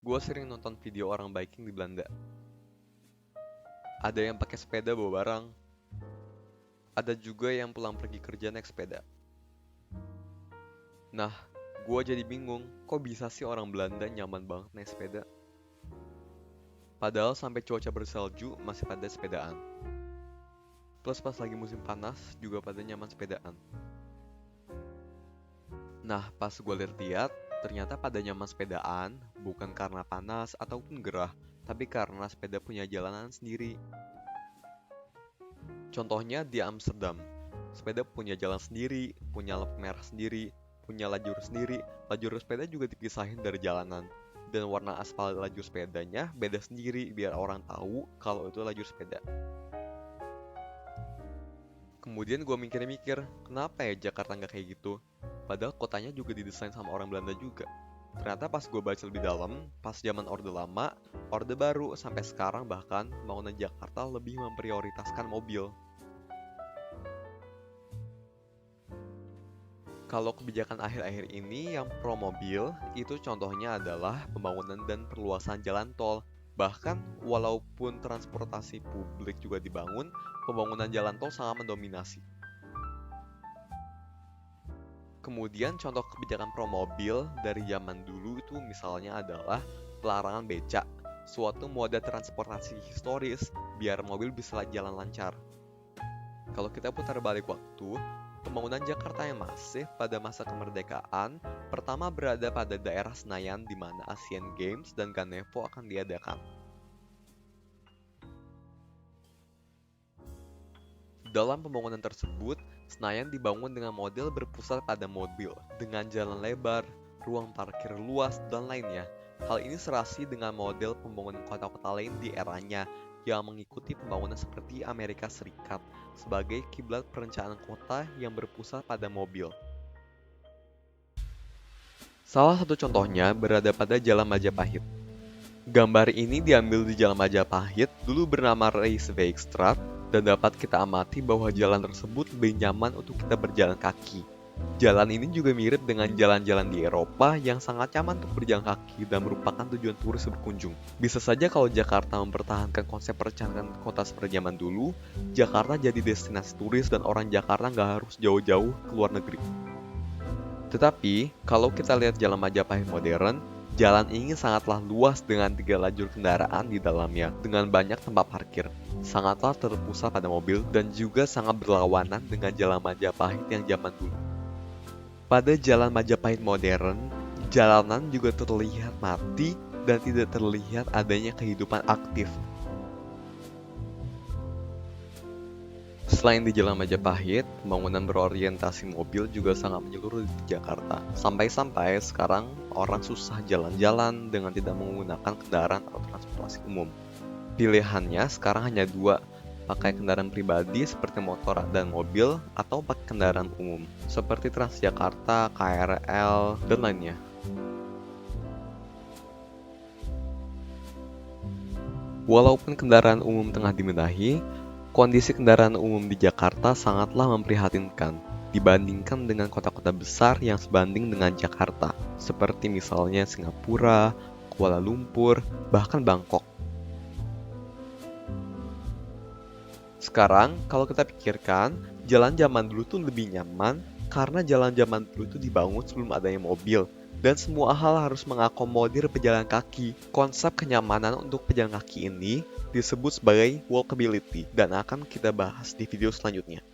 Gue sering nonton video orang biking di Belanda. Ada yang pakai sepeda bawa barang. Ada juga yang pulang pergi kerja naik sepeda. Nah, gue jadi bingung, kok bisa sih orang Belanda nyaman banget naik sepeda? Padahal sampai cuaca bersalju masih pada sepedaan. Plus pas lagi musim panas juga pada nyaman sepedaan. Nah, pas gue lihat-lihat, ternyata pada nyaman sepedaan bukan karena panas ataupun gerah, tapi karena sepeda punya jalanan sendiri. Contohnya di Amsterdam, sepeda punya jalan sendiri, punya lampu merah sendiri, punya lajur sendiri. Lajur sepeda juga dipisahin dari jalanan. Dan warna aspal lajur sepedanya beda sendiri biar orang tahu kalau itu lajur sepeda. Kemudian gue mikir-mikir, kenapa ya Jakarta nggak kayak gitu? Padahal kotanya juga didesain sama orang Belanda juga. Ternyata pas gue baca lebih dalam, pas zaman Orde Lama, Orde Baru, sampai sekarang bahkan pembangunan Jakarta lebih memprioritaskan mobil. Kalau kebijakan akhir-akhir ini yang pro mobil, itu contohnya adalah pembangunan dan perluasan jalan tol. Bahkan walaupun transportasi publik juga dibangun, pembangunan jalan tol sangat mendominasi. Kemudian contoh kebijakan pro mobil dari zaman dulu itu misalnya adalah pelarangan becak, suatu moda transportasi historis biar mobil bisa jalan lancar. Kalau kita putar balik waktu, pembangunan Jakarta yang masif pada masa kemerdekaan pertama berada pada daerah Senayan di mana Asian Games dan Ganevo akan diadakan. Dalam pembangunan tersebut, Senayan dibangun dengan model berpusat pada mobil, dengan jalan lebar, ruang parkir luas, dan lainnya. Hal ini serasi dengan model pembangunan kota-kota lain di eranya, yang mengikuti pembangunan seperti Amerika Serikat sebagai kiblat perencanaan kota yang berpusat pada mobil. Salah satu contohnya berada pada Jalan Majapahit. Gambar ini diambil di Jalan Majapahit, dulu bernama Rijkswegstraat, dan dapat kita amati bahwa jalan tersebut lebih nyaman untuk kita berjalan kaki. Jalan ini juga mirip dengan jalan-jalan di Eropa yang sangat nyaman untuk berjalan kaki dan merupakan tujuan turis berkunjung. Bisa saja kalau Jakarta mempertahankan konsep perencanaan kota seperti zaman dulu, Jakarta jadi destinasi turis dan orang Jakarta nggak harus jauh-jauh ke luar negeri. Tetapi, kalau kita lihat Jalan Majapahit modern, jalan ini sangatlah luas dengan 3 lajur kendaraan di dalamnya, dengan banyak tempat parkir. Sangatlah terpusat pada mobil dan juga sangat berlawanan dengan Jalan Majapahit yang zaman dulu. Pada Jalan Majapahit modern, jalanan juga terlihat mati dan tidak terlihat adanya kehidupan aktif. Selain di Jalan Majapahit, pembangunan berorientasi mobil juga sangat menyeluruh di Jakarta. Sampai-sampai sekarang orang susah jalan-jalan dengan tidak menggunakan kendaraan atau transportasi umum. Pilihannya sekarang hanya 2, pakai kendaraan pribadi seperti motor dan mobil, atau pakai kendaraan umum seperti Transjakarta, KRL, dan lainnya. Walaupun kendaraan umum tengah dibenahi, kondisi kendaraan umum di Jakarta sangatlah memprihatinkan dibandingkan dengan kota-kota besar yang sebanding dengan Jakarta, seperti misalnya Singapura, Kuala Lumpur, bahkan Bangkok. Sekarang, kalau kita pikirkan, jalan zaman dulu tuh lebih nyaman karena jalan zaman dulu itu dibangun sebelum adanya mobil, dan semua hal harus mengakomodir pejalan kaki. Konsep kenyamanan untuk pejalan kaki ini disebut sebagai walkability, dan akan kita bahas di video selanjutnya.